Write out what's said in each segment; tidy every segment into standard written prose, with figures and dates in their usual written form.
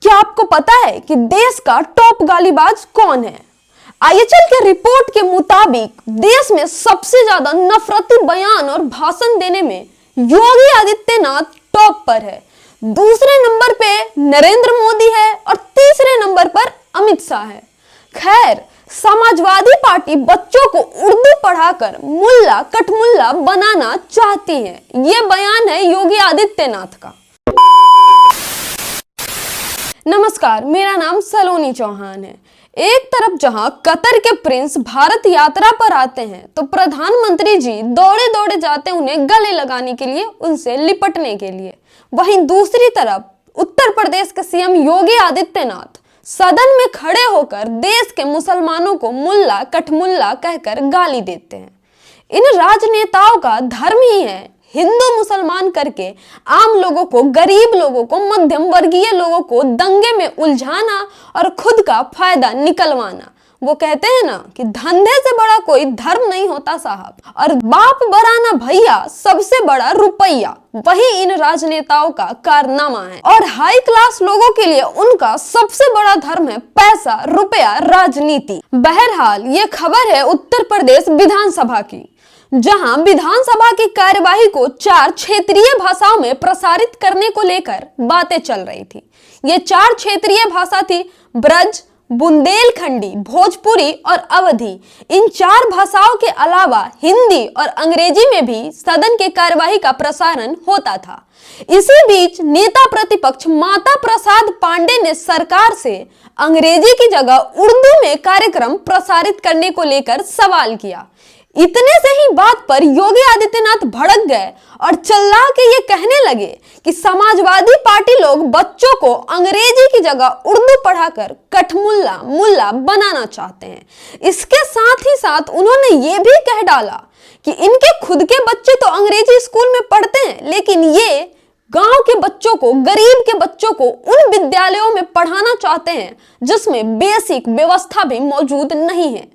क्या आपको पता है कि देश का टॉप गालीबाज कौन है? आईएचएल के रिपोर्ट के मुताबिक देश में सबसे ज्यादा नफरती बयान और भाषण देने में योगी आदित्यनाथ टॉप पर है। दूसरे नंबर पे नरेंद्र मोदी है और तीसरे नंबर पर अमित शाह है। खैर, समाजवादी पार्टी बच्चों को उर्दू पढ़ाकर मुल्ला कठमुल्ला बनाना चाहती है। ये बयान है योगी आदित्यनाथ का। नमस्कार, मेरा नाम सलोनी चौहान है। एक तरफ जहां कतर के प्रिंस भारत यात्रा पर आते हैं तो प्रधानमंत्री जी दौड़े दौड़े जाते उन्हें गले लगाने के लिए, उनसे लिपटने के लिए। वहीं दूसरी तरफ उत्तर प्रदेश के सीएम योगी आदित्यनाथ सदन में खड़े होकर देश के मुसलमानों को मुल्ला कठमुल्ला कहकर गाली देते हैं। इन राजनेताओं का धर्म ही है हिंदू मुसलमान करके आम लोगों को, गरीब लोगों को, मध्यम वर्गीय लोगों को दंगे में उलझाना और खुद का फायदा निकलवाना। वो कहते हैं ना कि धंधे से बड़ा कोई धर्म नहीं होता साहब, और बाप बड़ा ना भैया, सबसे बड़ा रुपया। वही इन राजनेताओं का कारनामा है और हाई क्लास लोगों के लिए उनका सबसे बड़ा धर्म है पैसा, रुपया, राजनीति। बहरहाल ये खबर है उत्तर प्रदेश विधानसभा की, जहां विधानसभा की कार्यवाही को 4 क्षेत्रीय भाषाओं में प्रसारित करने को लेकर बातें चल रही थी। ये 4 क्षेत्रीय भाषा थी ब्रज, बुंदेलखंडी, भोजपुरी और अवधी। इन 4 भाषाओं के अलावा हिंदी और अंग्रेजी में भी सदन के कार्यवाही का प्रसारण होता था। इसी बीच नेता प्रतिपक्ष माता प्रसाद पांडे ने सरकार से अंग्रेजी की जगह उर्दू में कार्यक्रम प्रसारित करने को लेकर सवाल किया। इतने से ही बात पर योगी आदित्यनाथ भड़क गए और चिल्ला के ये कहने लगे कि समाजवादी पार्टी लोग बच्चों को अंग्रेजी की जगह उर्दू पढ़ाकर कठमुल्ला मुल्ला बनाना चाहते हैं। इसके साथ ही साथ उन्होंने ये भी कह डाला कि इनके खुद के बच्चे तो अंग्रेजी स्कूल में पढ़ते हैं, लेकिन ये गांव के बच्चों को, गरीब के बच्चों को उन विद्यालयों में पढ़ाना चाहते हैं जिसमें बेसिक व्यवस्था भी मौजूद नहीं है।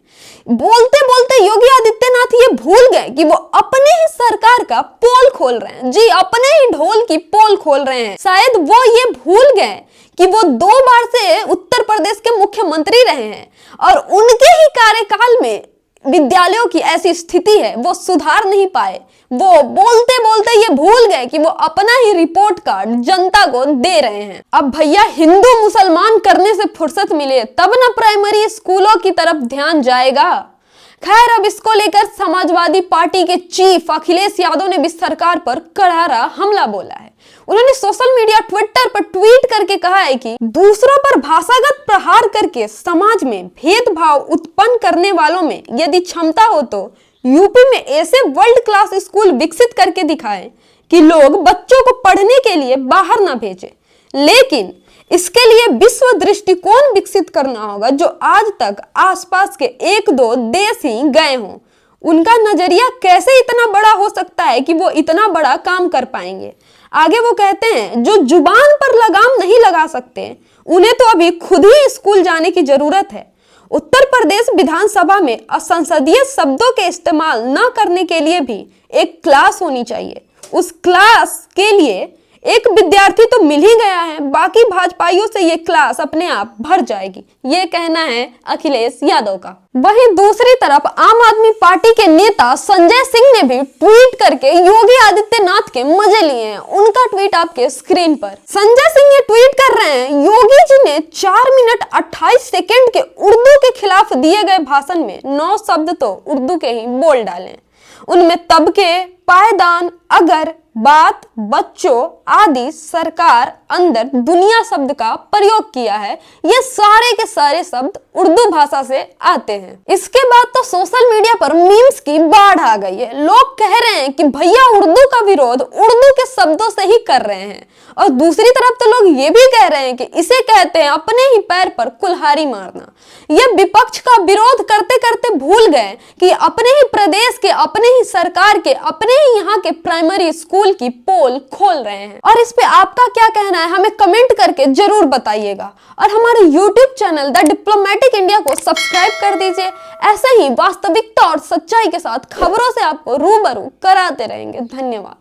बोलते बोलते योगी आदित्यनाथ ये भूल गए कि वो अपने ही सरकार का पोल खोल रहे हैं। जी, अपने ही ढोल की पोल खोल रहे हैं। शायद वो ये भूल गए कि वो 2 बार से उत्तर प्रदेश के मुख्यमंत्री रहे हैं और उनके ही कार्यकाल में विद्यालयों की ऐसी स्थिति है, वो सुधार नहीं पाए। वो बोलते बोलते ये भूल गए कि वो अपना ही रिपोर्ट कार्ड जनता को दे रहे हैं। अब भैया हिंदू मुसलमान करने से फुर्सत मिले तब ना प्राइमरी स्कूलों की तरफ ध्यान जाएगा। खैर, अब इसको लेकर समाजवादी पार्टी के चीफ अखिलेश यादव ने भी सरकार पर करारा हमला बोला है। उन्होंने सोशल मीडिया ट्विटर पर ट्वीट करके कहा है कि दूसरों पर भाषागत प्रहार करके समाज में भेदभाव उत्पन्न करने वालों में यदि क्षमता हो तो यूपी में ऐसे वर्ल्ड क्लास स्कूल विकसित करके दिखाएं कि लोग बच्चों को पढ़ने के लिए बाहर ना भेजें। लेकिन इसके लिए विश्व दृष्टिकोण विकसित करना होगा जो आज तक आसपास के 1-2 देश ही गए हों। उनका नजरिया कैसे इतना बड़ा हो सकता है कि वो इतना बड़ा काम कर पाएंगे। आगे वो कहते हैं जो जुबान पर लगाम नहीं लगा सकते उन्हें तो अभी खुद ही स्कूल जाने की जरूरत है। उत्तर प्रदेश विधानसभा में असंसदीय शब्दों के इस्तेमाल न करने के लिए भी एक क्लास होनी चाहिए। उस क्लास के लिए एक विद्यार्थी तो मिल ही गया है, बाकी भाजपाइयों से ये क्लास अपने आप भर जाएगी। ये कहना है अखिलेश यादव का। वहीं दूसरी तरफ आम आदमी पार्टी के नेता संजय सिंह ने भी ट्वीट करके योगी आदित्यनाथ के मजे लिए हैं। उनका ट्वीट आपके स्क्रीन पर। संजय सिंह ये ट्वीट कर रहे हैं, योगी जी ने 4 मिनट 28 सेकेंड के उर्दू के खिलाफ दिए गए भाषण में 9 शब्द तो उर्दू के ही बोल डाले। उनमें तबके, पायदान, अगर, बात, बच्चों आदि, सरकार, अंदर, दुनिया शब्द का प्रयोग किया है। ये सारे के सारे शब्द उर्दू भाषा से आते हैं। इसके बाद तो सोशल मीडिया पर मीम्स की बाढ़ आ गई है। लोग कह रहे हैं कि भैया उर्दू का विरोध उर्दू के शब्दों से ही कर रहे हैं, और दूसरी तरफ तो लोग ये भी कह रहे हैं कि इसे कहते हैं अपने ही पैर पर कुल्हाड़ी मारना। ये विपक्ष का विरोध करते करते भूल गए कि अपने ही प्रदेश के, अपने ही सरकार के, अपने ही यहाँ के प्राइमरी स्कूल की पोल खोल रहे हैं। और इस पे आपका क्या कहना है हमें कमेंट करके जरूर बताइएगा। और हमारे YouTube channel the diplomatic India को सब्सक्राइब कर दीजिए। ऐसे ही वास्तविकता और सच्चाई के साथ खबरों से आपको रूबरू कराते रहेंगे। धन्यवाद।